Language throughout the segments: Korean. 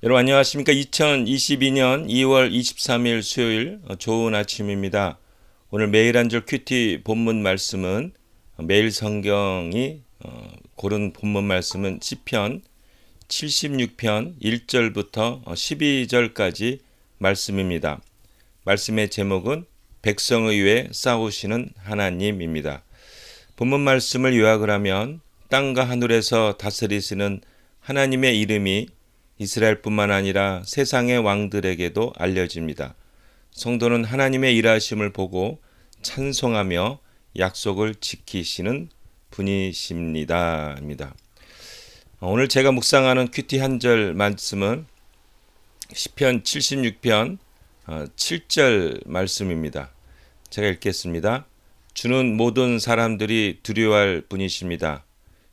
여러분 안녕하십니까? 2022년 2월 23일 수요일 좋은 아침입니다. 오늘 매일 한 절 큐티 본문 말씀은 매일 성경이 고른 본문 말씀은 시편 76편 1절부터 12절까지 말씀입니다. 말씀의 제목은 백성의 위에 싸우시는 하나님입니다. 본문 말씀을 요약을 하면 땅과 하늘에서 다스리시는 하나님의 이름이 이스라엘뿐만 아니라 세상의 왕들에게도 알려집니다. 성도는 하나님의 일하심을 보고 찬송하며 약속을 지키시는 분이십니다. 오늘 제가 묵상하는 큐티 한 절 말씀은 시편 76편 7절 말씀입니다. 제가 읽겠습니다. 주는 모든 사람들이 두려워할 분이십니다.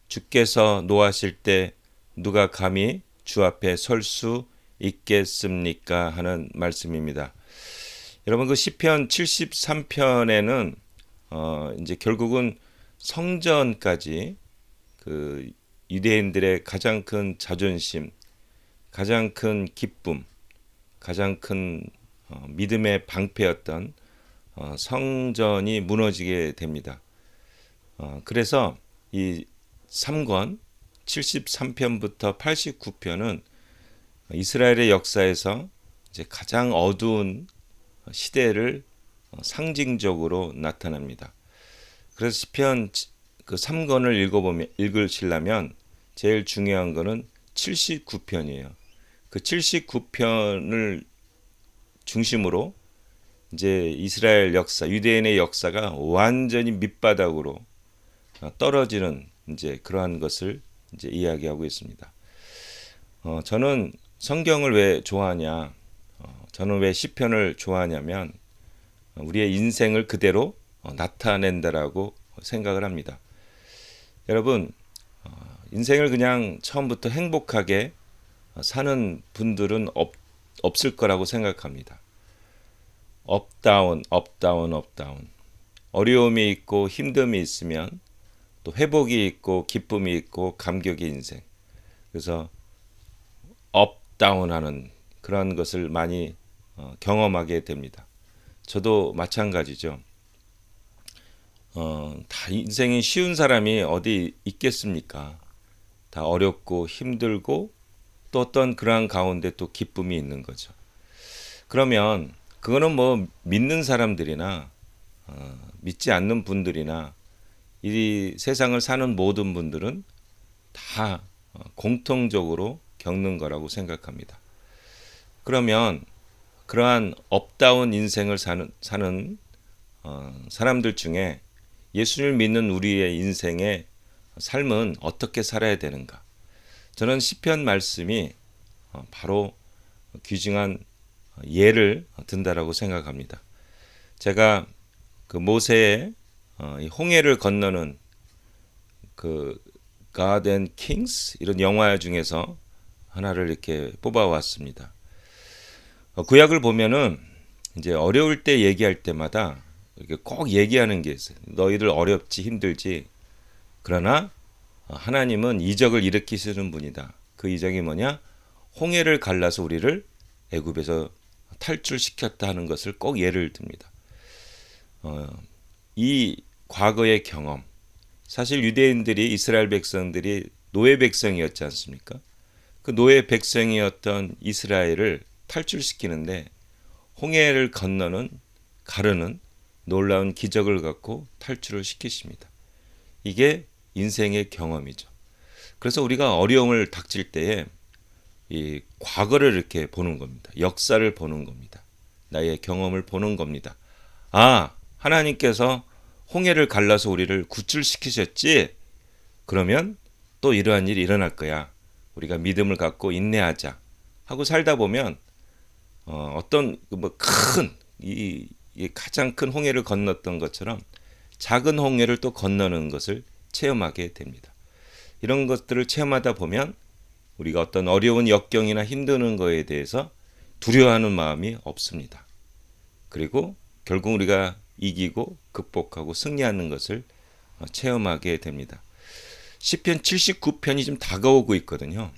주께서 노하실 때 누가 감히 주 앞에 설 수 있겠습니까? 하는 말씀입니다. 여러분 그 시편 73편에는 이제 결국은 성전까지 그 유대인들의 가장 큰 자존심, 가장 큰 기쁨, 가장 큰 믿음의 방패였던 성전이 무너지게 됩니다. 그래서 이 3권 73편부터 89편은 이스라엘의 역사에서 이제 가장 어두운 시대를 상징적으로 나타납니다. 그래서 시편 그 3권을 읽으시려면 제일 중요한 거는 79편이에요. 그 79편을 중심으로 이제 이스라엘 역사, 유대인의 역사가 완전히 밑바닥으로 떨어지는 이제 그러한 것을 이제 이야기하고 있습니다. 저는 성경을 왜 좋아하냐? 저는 왜 시편을 좋아하냐면 우리의 인생을 그대로 나타낸다라고 생각을 합니다. 여러분, 인생을 그냥 처음부터 행복하게 사는 분들은 없을 거라고 생각합니다. 업다운, 업다운, 업다운. 어려움이 있고 힘듦이 있으면 또 회복이 있고 기쁨이 있고 감격의 인생. 그래서 업다운하는 그런 것을 많이 경험하게 됩니다. 저도 마찬가지죠. 다 인생이 쉬운 사람이 어디 있겠습니까? 다 어렵고 힘들고 또 어떤 그러한 가운데 또 기쁨이 있는 거죠. 그러면 그거는 뭐 믿는 사람들이나 믿지 않는 분들이나 이 세상을 사는 모든 분들은 다 공통적으로 겪는 거라고 생각합니다. 그러면 그러한 업다운 인생을 사는 사람들 중에 예수를 믿는 우리의 인생의 삶은 어떻게 살아야 되는가? 저는 시편 말씀이 바로 귀중한 예를 든다라고 생각합니다. 제가 그 모세의 홍해를 건너는 그 God and Kings 이런 영화 중에서 하나를 이렇게 뽑아왔습니다. 구약을 보면은 이제 어려울 때 얘기할 때마다 이렇게 꼭 얘기하는 게 있어요. 너희들 어렵지 힘들지 그러나 하나님은 이적을 일으키시는 분이다. 그 이적이 뭐냐? 홍해를 갈라서 우리를 애굽에서 탈출시켰다 하는 것을 꼭 예를 듭니다. 이 과거의 경험, 사실 유대인들이 이스라엘 백성들이 노예 백성이었지 않습니까? 그 노예 백성이었던 이스라엘을 탈출시키는데 홍해를 가르는 놀라운 기적을 갖고 탈출을 시키십니다. 이게 인생의 경험이죠. 그래서 우리가 어려움을 닥칠 때에 이 과거를 이렇게 보는 겁니다. 역사를 보는 겁니다. 나의 경험을 보는 겁니다. 아, 하나님께서 홍해를 갈라서 우리를 구출시키셨지? 그러면 또 이러한 일이 일어날 거야. 우리가 믿음을 갖고 인내하자 하고 살다 보면 어떤 이 가장 큰 홍해를 건넜던 것처럼 작은 홍해를 또 건너는 것을 체험하게 됩니다. 이런 것들을 체험하다 보면 우리가 어떤 어려운 역경이나 힘드는 거에 대해서 두려워하는 마음이 없습니다. 그리고 결국 우리가 이기고 극복하고 승리하는 것을 체험하게 됩니다. 시편 79편이 좀 다가오고 있거든요.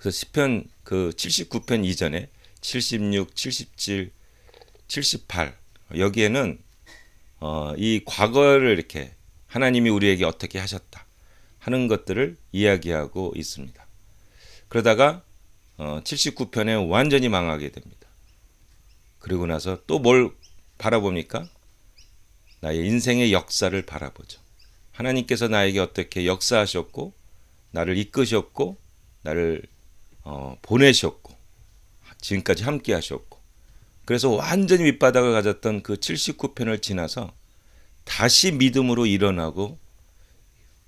그래서 시편 그 79편 이전에 76, 77, 78 여기에는 이 과거를 이렇게 하나님이 우리에게 어떻게 하셨다 하는 것들을 이야기하고 있습니다. 그러다가 79편에 완전히 망하게 됩니다. 그리고 나서 또 뭘 바라봅니까? 나의 인생의 역사를 바라보죠. 하나님께서 나에게 어떻게 역사하셨고 나를 이끄셨고 나를 보내셨고 지금까지 함께 하셨고 그래서 완전히 밑바닥을 가졌던 그 79편을 지나서 다시 믿음으로 일어나고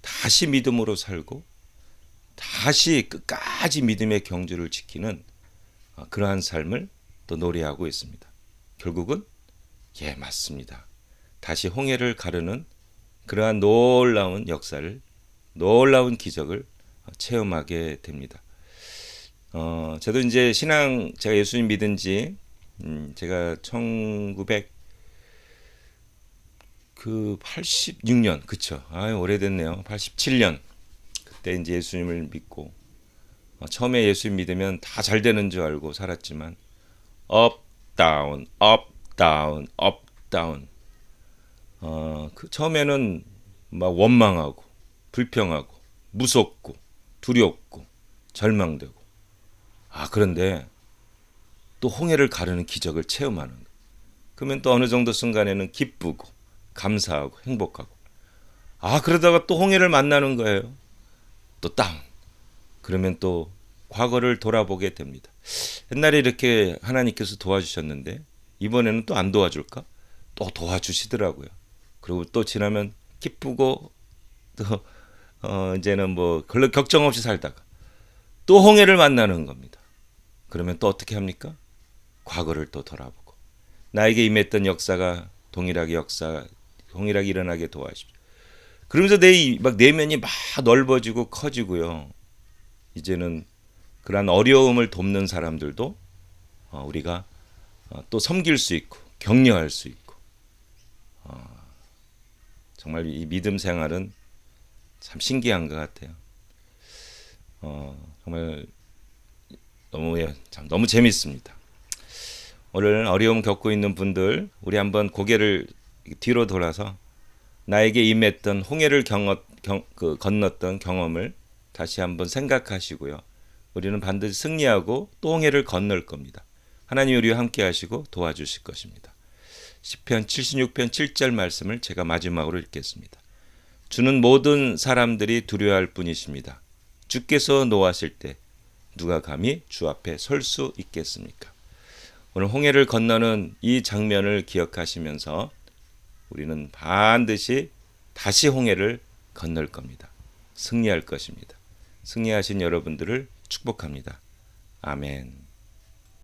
다시 믿음으로 살고 다시 끝까지 믿음의 경주를 지키는 그러한 삶을 또 노래하고 있습니다. 결국은 예 맞습니다. 다시 홍해를 가르는 그러한 놀라운 역사를 놀라운 기적을 체험하게 됩니다. 저도 이제 신앙 제가 예수님 믿은 지 제가 1986년 그쵸? 오래됐네요. 87년 그때 이제 예수님을 믿고 처음에 예수님 믿으면 다 잘 되는 줄 알고 살았지만 업 다운 업 다운 업 다운 그 처음에는 막 원망하고 불평하고 무섭고 두렵고 절망되고 그런데 또 홍해를 가르는 기적을 체험하는 거예요. 그러면 또 어느 정도 순간에는 기쁘고 감사하고 행복하고 그러다가 또 홍해를 만나는 거예요. 또 다운. 그러면 또 과거를 돌아보게 됩니다. 옛날에 이렇게 하나님께서 도와주셨는데 이번에는 또 안 도와줄까? 또 도와주시더라고요. 그리고 또 지나면 기쁘고 또 이제는 뭐 별로 걱정 없이 살다가 또 홍해를 만나는 겁니다. 그러면 또 어떻게 합니까? 과거를 또 돌아보고 나에게 임했던 역사가 동일하게 일어나게 도와주십시오. 그러면서 막 내면이 막 넓어지고 커지고요. 이제는 그러한 어려움을 돕는 사람들도 우리가 또 섬길 수 있고 격려할 수 있고 정말 이 믿음 생활은 참 신기한 것 같아요. 정말 너무 재밌습니다. 오늘 어려움 겪고 있는 분들 우리 한번 고개를 뒤로 돌아서 나에게 임했던 홍해를 건넜던 경험을 다시 한번 생각하시고요. 우리는 반드시 승리하고 또 홍해를 건널 겁니다. 하나님 우리와 함께 하시고 도와주실 것입니다. 시편 76편 7절 말씀을 제가 마지막으로 읽겠습니다. 주는 모든 사람들이 두려워할 뿐이십니다. 주께서 노하실 때 누가 감히 주 앞에 설 수 있겠습니까? 오늘 홍해를 건너는 이 장면을 기억하시면서 우리는 반드시 다시 홍해를 건널 겁니다. 승리할 것입니다. 승리하신 여러분들을 축복합니다. 아멘.